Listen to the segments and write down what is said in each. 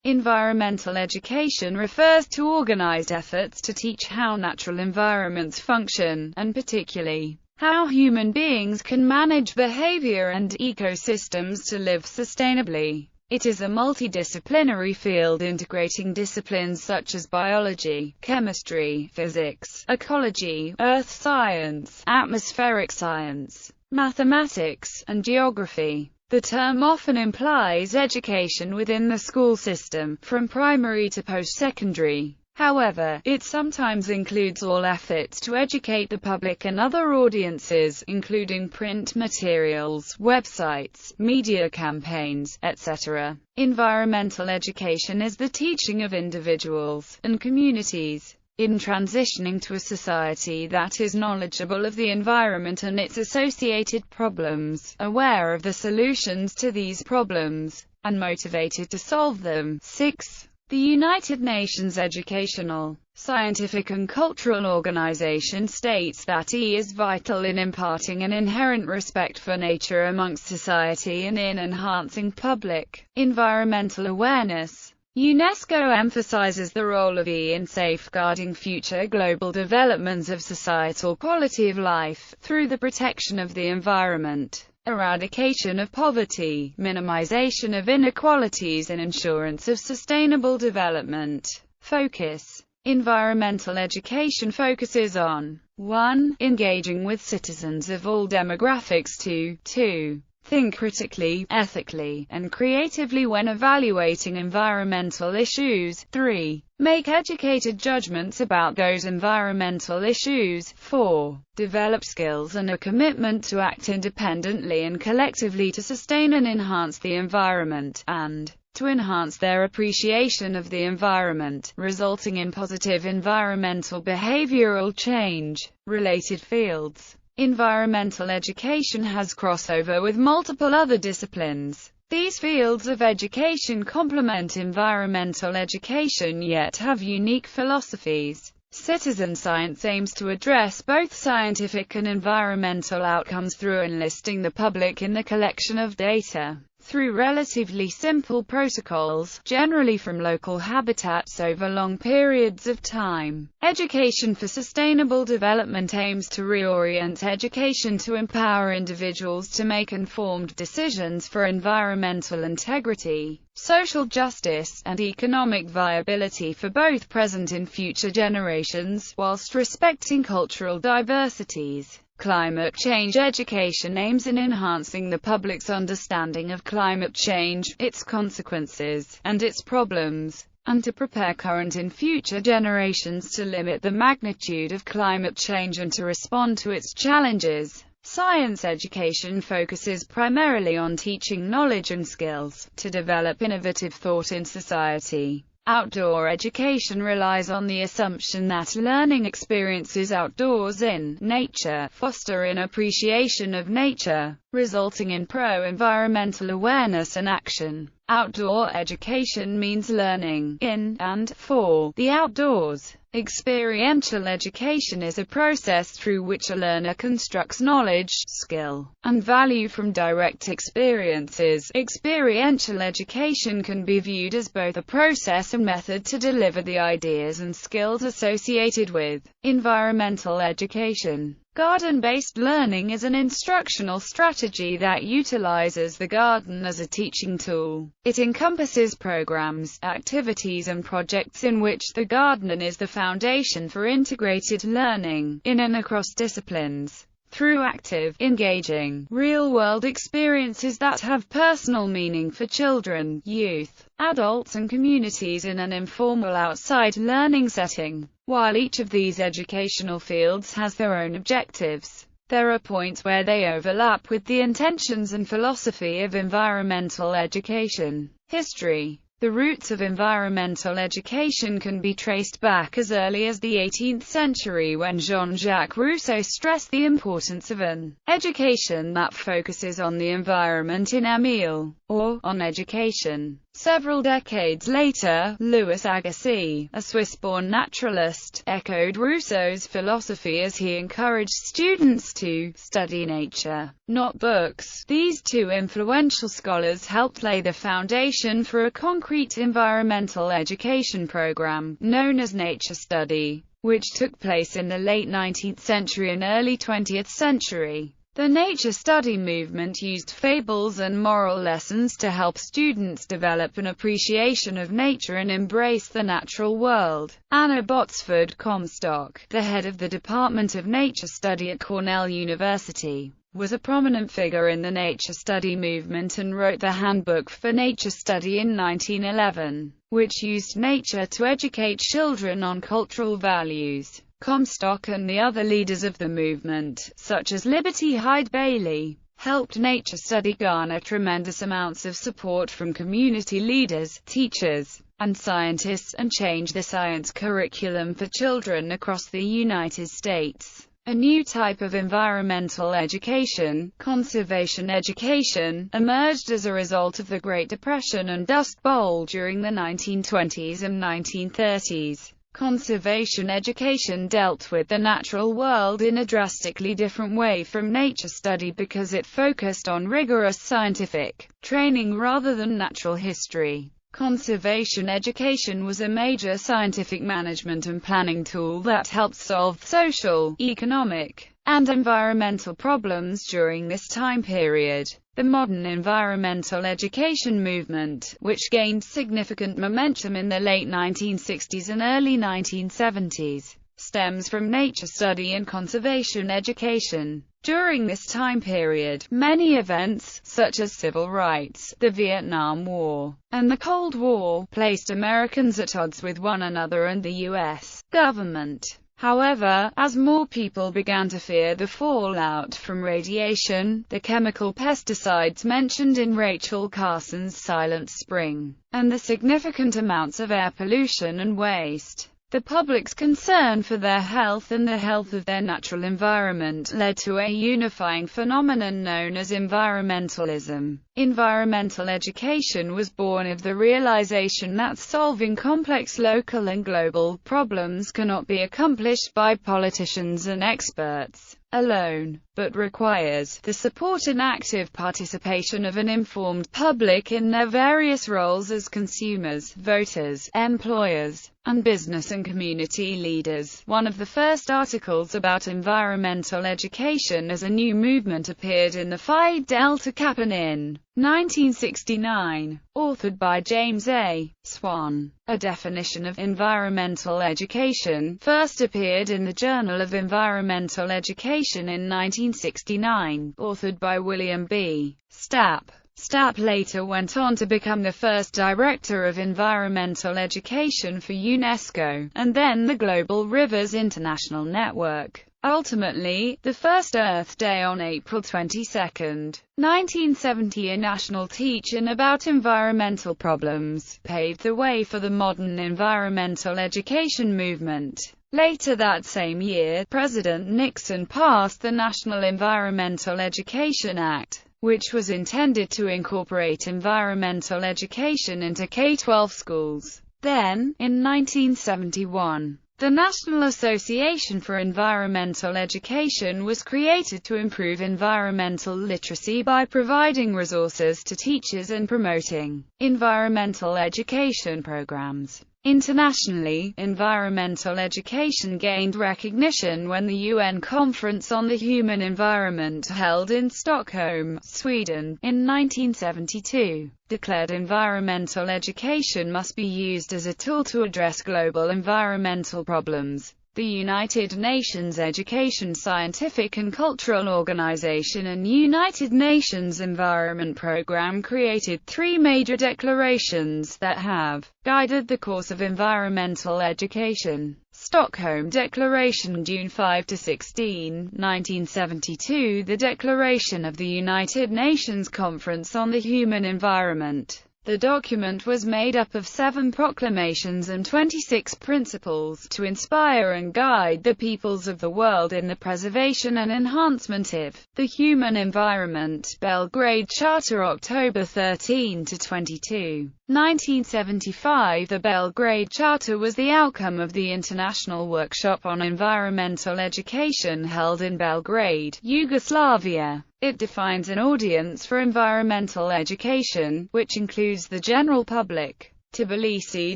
Environmental education refers to organized efforts to teach how natural environments function, and particularly, how human beings can manage behavior and ecosystems to live sustainably. It is a multidisciplinary field integrating disciplines such as biology, chemistry, physics, ecology, earth science, atmospheric science, mathematics, and geography. The term often implies education within the school system, from primary to post-secondary. However, it sometimes includes all efforts to educate the public and other audiences, including print materials, websites, media campaigns, etc. Environmental education is the teaching of individuals and communities in transitioning to a society that is knowledgeable of the environment and its associated problems, aware of the solutions to these problems, and motivated to solve them. 6. The United Nations Educational, Scientific and Cultural Organization states that E is vital in imparting an inherent respect for nature amongst society and in enhancing public environmental awareness. UNESCO emphasizes the role of E in safeguarding future global developments of societal quality of life, through the protection of the environment, eradication of poverty, minimization of inequalities and assurance of sustainable development. Focus. Environmental education focuses on 1. Engaging with citizens of all demographics. 2. Think critically, ethically, and creatively when evaluating environmental issues. 3. Make educated judgments about those environmental issues. 4. Develop skills and a commitment to act independently and collectively to sustain and enhance the environment, and to enhance their appreciation of the environment, resulting in positive environmental behavioral change. Related fields. Environmental education has crossover with multiple other disciplines. These fields of education complement environmental education yet have unique philosophies. Citizen science aims to address both scientific and environmental outcomes through enlisting the public in the collection of data, through relatively simple protocols, generally from local habitats over long periods of time. Education for sustainable development aims to reorient education to empower individuals to make informed decisions for environmental integrity, social justice, and economic viability for both present and future generations, whilst respecting cultural diversities. Climate change education aims in enhancing the public's understanding of climate change, its consequences, and its problems, and to prepare current and future generations to limit the magnitude of climate change and to respond to its challenges. Science education focuses primarily on teaching knowledge and skills to develop innovative thought in society. Outdoor education relies on the assumption that learning experiences outdoors in nature foster an appreciation of nature, resulting in pro-environmental awareness and action. Outdoor education means learning in and for the outdoors. Experiential education is a process through which a learner constructs knowledge, skill, and value from direct experiences. Experiential education can be viewed as both a process and method to deliver the ideas and skills associated with environmental education. Garden-based learning is an instructional strategy that utilizes the garden as a teaching tool. It encompasses programs, activities and projects in which the garden is the foundation for integrated learning, in and across disciplines. Through active, engaging, real-world experiences that have personal meaning for children, youth, adults and communities in an informal outside learning setting. While each of these educational fields has their own objectives, there are points where they overlap with the intentions and philosophy of environmental education. History. The roots of environmental education can be traced back as early as the 18th century when Jean-Jacques Rousseau stressed the importance of an education that focuses on the environment in Emile, or on education. Several decades later, Louis Agassiz, a Swiss-born naturalist, echoed Rousseau's philosophy as he encouraged students to study nature, not books. These two influential scholars helped lay the foundation for a concrete environmental education program, known as nature study, which took place in the late 19th century and early 20th century. The nature study movement used fables and moral lessons to help students develop an appreciation of nature and embrace the natural world. Anna Botsford Comstock, the head of the Department of Nature Study at Cornell University, was a prominent figure in the nature study movement and wrote the Handbook for Nature Study in 1911, which used nature to educate children on cultural values. Comstock and the other leaders of the movement, such as Liberty Hyde Bailey, helped nature study garner tremendous amounts of support from community leaders, teachers, and scientists, and change the science curriculum for children across the United States. A new type of environmental education, conservation education, emerged as a result of the Great Depression and Dust Bowl during the 1920s and 1930s. Conservation education dealt with the natural world in a drastically different way from nature study because it focused on rigorous scientific training rather than natural history. Conservation education was a major scientific management and planning tool that helped solve social, economic, and environmental problems during this time period. The modern environmental education movement, which gained significant momentum in the late 1960s and early 1970s, stems from nature study and conservation education. During this time period, many events, such as civil rights, the Vietnam War, and the Cold War, placed Americans at odds with one another and the U.S. government. However, as more people began to fear the fallout from radiation, the chemical pesticides mentioned in Rachel Carson's Silent Spring, and the significant amounts of air pollution and waste, the public's concern for their health and the health of their natural environment led to a unifying phenomenon known as environmentalism. Environmental education was born of the realization that solving complex local and global problems cannot be accomplished by politicians and experts alone, but requires the support and active participation of an informed public in their various roles as consumers, voters, employers, and business and community leaders. One of the first articles about environmental education as a new movement appeared in the Phi Delta Kappa in 1969, authored by James A. Swan. A definition of environmental education first appeared in the Journal of Environmental Education in 1969, authored by William B. Stapp. Stapp later went on to become the first director of environmental education for UNESCO, and then the Global Rivers International Network. Ultimately, the first Earth Day on April 22, 1970, a national teach-in about environmental problems, paved the way for the modern environmental education movement. Later that same year, President Nixon passed the National Environmental Education Act, which was intended to incorporate environmental education into K-12 schools. Then, in 1971, the National Association for Environmental Education was created to improve environmental literacy by providing resources to teachers and promoting environmental education programs. Internationally, environmental education gained recognition when the UN Conference on the Human Environment, held in Stockholm, Sweden, in 1972, declared environmental education must be used as a tool to address global environmental problems. The United Nations Education, Scientific and Cultural Organization and United Nations Environment Programme created three major declarations that have guided the course of environmental education. Stockholm Declaration, June 5–16, 1972, the Declaration of the United Nations Conference on the Human Environment. The document was made up of 7 proclamations and 26 principles to inspire and guide the peoples of the world in the preservation and enhancement of the human environment. Belgrade Charter, October 13–22. 1975. The Belgrade Charter was the outcome of the International Workshop on Environmental Education held in Belgrade, Yugoslavia. It defines an audience for environmental education, which includes the general public. Tbilisi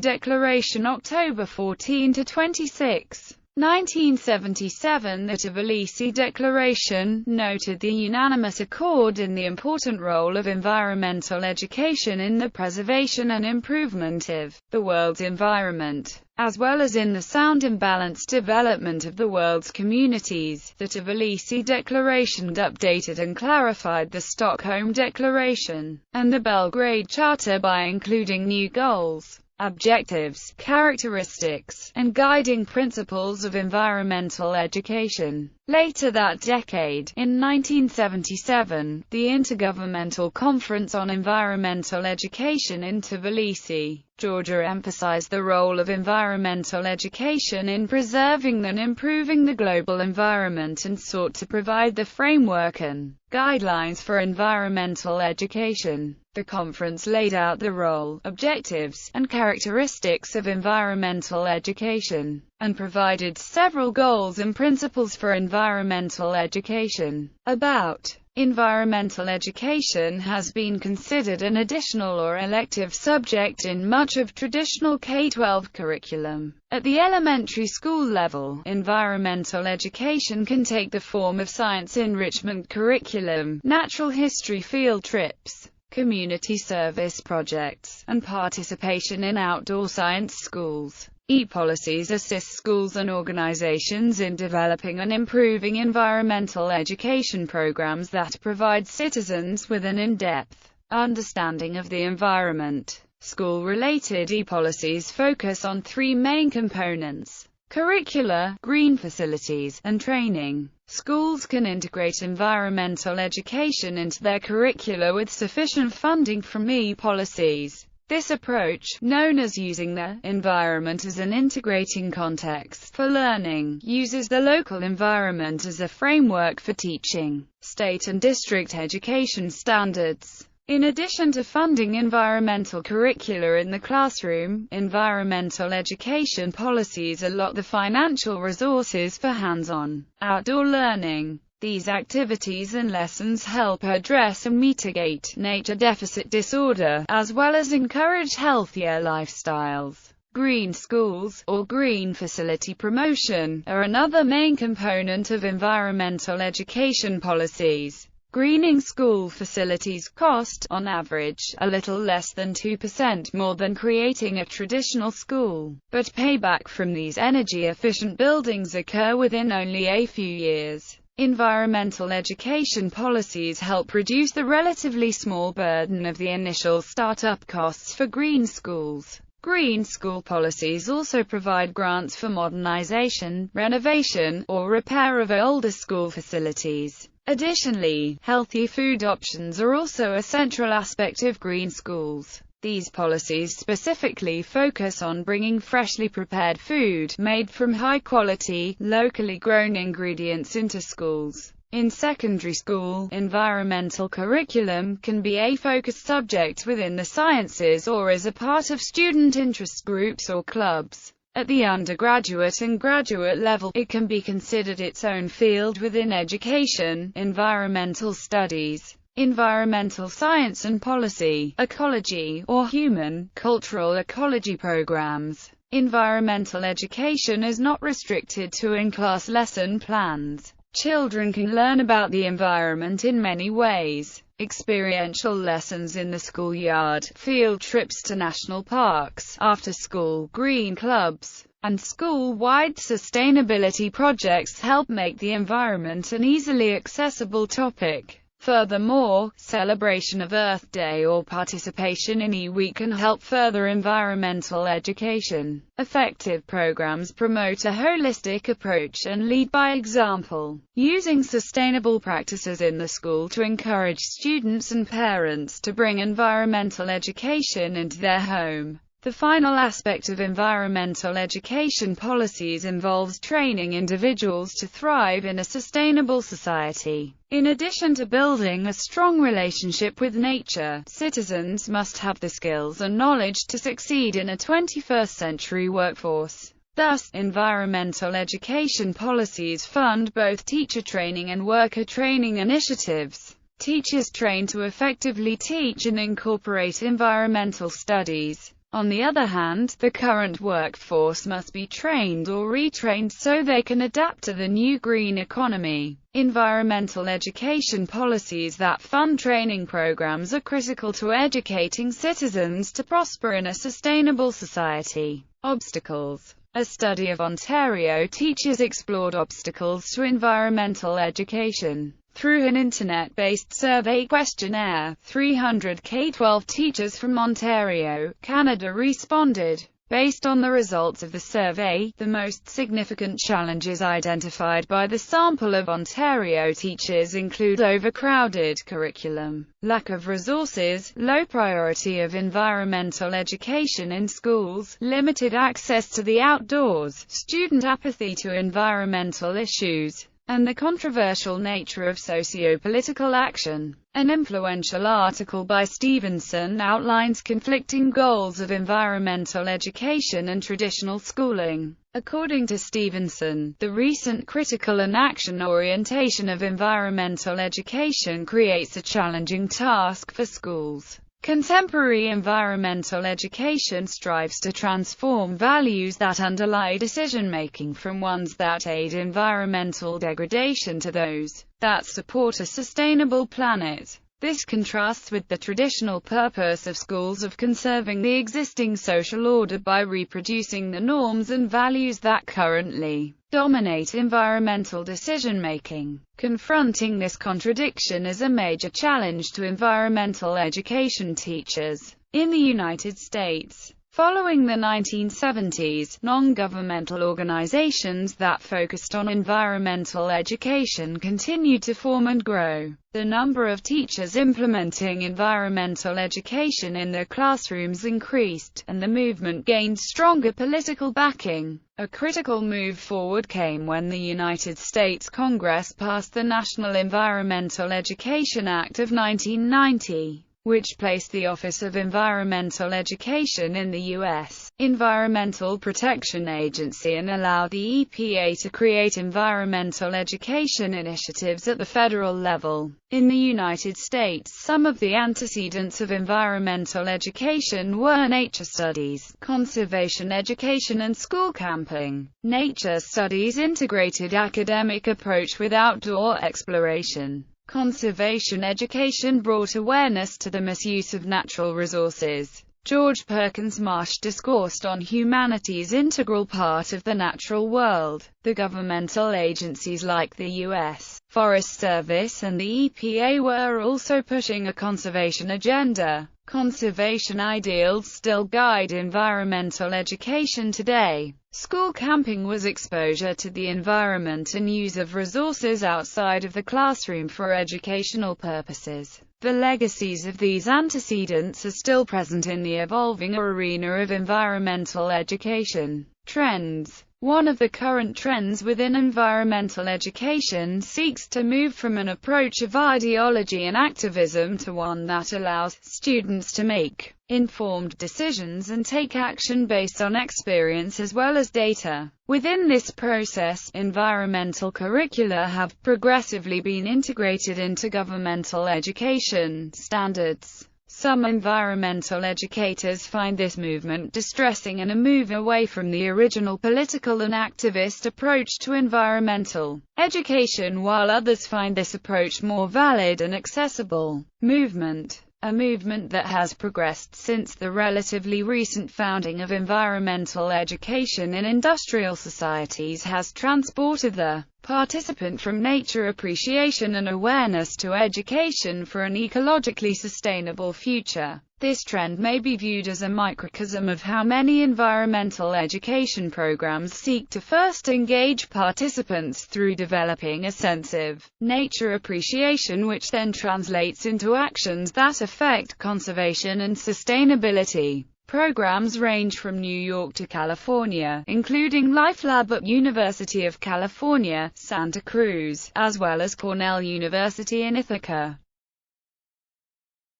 Declaration, October 14 to 26. 1977. The Tbilisi Declaration noted the unanimous accord in the important role of environmental education in the preservation and improvement of the world's environment, as well as in the sound and balanced development of the world's communities. The Tbilisi Declaration updated and clarified the Stockholm Declaration and the Belgrade Charter by including new goals, objectives, characteristics, and guiding principles of environmental education. Later that decade, in 1977, the Intergovernmental Conference on Environmental Education in Tbilisi, Georgia emphasized the role of environmental education in preserving and improving the global environment and sought to provide the framework and guidelines for environmental education. The conference laid out the role, objectives, and characteristics of environmental education, and provided several goals and principles for environmental education. About environmental education has been considered an additional or elective subject in much of traditional K-12 curriculum. At the elementary school level, environmental education can take the form of science enrichment curriculum, natural history field trips, community service projects, and participation in outdoor science schools. E-policies assist schools and organizations in developing and improving environmental education programs that provide citizens with an in-depth understanding of the environment. School-related e-policies focus on three main components: curricula, green facilities, and training. Schools can integrate environmental education into their curricula with sufficient funding from e-policies. This approach, known as using the environment as an integrating context for learning, uses the local environment as a framework for teaching state and district education standards. In addition to funding environmental curricula in the classroom, environmental education policies allot the financial resources for hands-on, outdoor learning. These activities and lessons help address and mitigate nature deficit disorder, as well as encourage healthier lifestyles. Green schools, or green facility promotion, are another main component of environmental education policies. Greening school facilities cost, on average, a little less than 2% more than creating a traditional school, but payback from these energy-efficient buildings occur within only a few years. Environmental education policies help reduce the relatively small burden of the initial startup costs for green schools. Green school policies also provide grants for modernization, renovation, or repair of older school facilities. Additionally, healthy food options are also a central aspect of green schools. These policies specifically focus on bringing freshly prepared food, made from high-quality, locally grown ingredients into schools. In secondary school, environmental curriculum can be a focused subject within the sciences or as a part of student interest groups or clubs. At the undergraduate and graduate level, it can be considered its own field within education. Environmental studies, environmental science and policy, ecology, or human, cultural ecology programs. Environmental education is not restricted to in-class lesson plans. Children can learn about the environment in many ways. Experiential lessons in the schoolyard, field trips to national parks, after-school green clubs, and school-wide sustainability projects help make the environment an easily accessible topic. Furthermore, celebration of Earth Day or participation in E-Week can help further environmental education. Effective programs promote a holistic approach and lead by example, using sustainable practices in the school to encourage students and parents to bring environmental education into their home. The final aspect of environmental education policies involves training individuals to thrive in a sustainable society. In addition to building a strong relationship with nature, citizens must have the skills and knowledge to succeed in a 21st century workforce. Thus, environmental education policies fund both teacher training and worker training initiatives. Teachers train to effectively teach and incorporate environmental studies. On the other hand, the current workforce must be trained or retrained so they can adapt to the new green economy. Environmental education policies that fund training programs are critical to educating citizens to prosper in a sustainable society. Obstacles. A study of Ontario teachers explored obstacles to environmental education. Through an internet-based survey questionnaire, 300 K-12 teachers from Ontario, Canada responded. Based on the results of the survey, the most significant challenges identified by the sample of Ontario teachers include overcrowded curriculum, lack of resources, low priority of environmental education in schools, limited access to the outdoors, student apathy to environmental issues, and the controversial nature of socio-political action. An influential article by Stevenson outlines conflicting goals of environmental education and traditional schooling. According to Stevenson, the recent critical and action orientation of environmental education creates a challenging task for schools. Contemporary environmental education strives to transform values that underlie decision-making from ones that aid environmental degradation to those that support a sustainable planet. This contrasts with the traditional purpose of schools of conserving the existing social order by reproducing the norms and values that currently dominate environmental decision-making. Confronting this contradiction is a major challenge to environmental education teachers. In the United States, following the 1970s, non-governmental organizations that focused on environmental education continued to form and grow. The number of teachers implementing environmental education in their classrooms increased, and the movement gained stronger political backing. A critical move forward came when the United States Congress passed the National Environmental Education Act of 1990. Which placed the Office of Environmental Education in the U.S. Environmental Protection Agency and allowed the EPA to create environmental education initiatives at the federal level. In the United States, some of the antecedents of environmental education were nature studies, conservation education and school camping. Nature studies integrated academic approach with outdoor exploration. Conservation education brought awareness to the misuse of natural resources. George Perkins Marsh discoursed on humanity's integral part of the natural world. The governmental agencies like the U.S. Forest Service and the EPA were also pushing a conservation agenda. Conservation ideals still guide environmental education today. School camping was exposure to the environment and use of resources outside of the classroom for educational purposes. The legacies of these antecedents are still present in the evolving arena of environmental education. Trends. One of the current trends within environmental education seeks to move from an approach of ideology and activism to one that allows students to make informed decisions and take action based on experience as well as data. Within this process, environmental curricula have progressively been integrated into governmental education standards. Some environmental educators find this movement distressing and a move away from the original political and activist approach to environmental education, while others find this approach more valid and accessible. Movement. A movement that has progressed since the relatively recent founding of environmental education in industrial societies has transported the participant from nature appreciation and awareness to education for an ecologically sustainable future. This trend may be viewed as a microcosm of how many environmental education programs seek to first engage participants through developing a sense of nature appreciation, which then translates into actions that affect conservation and sustainability. Programs range from New York to California, including Life Lab at University of California, Santa Cruz, as well as Cornell University in Ithaca.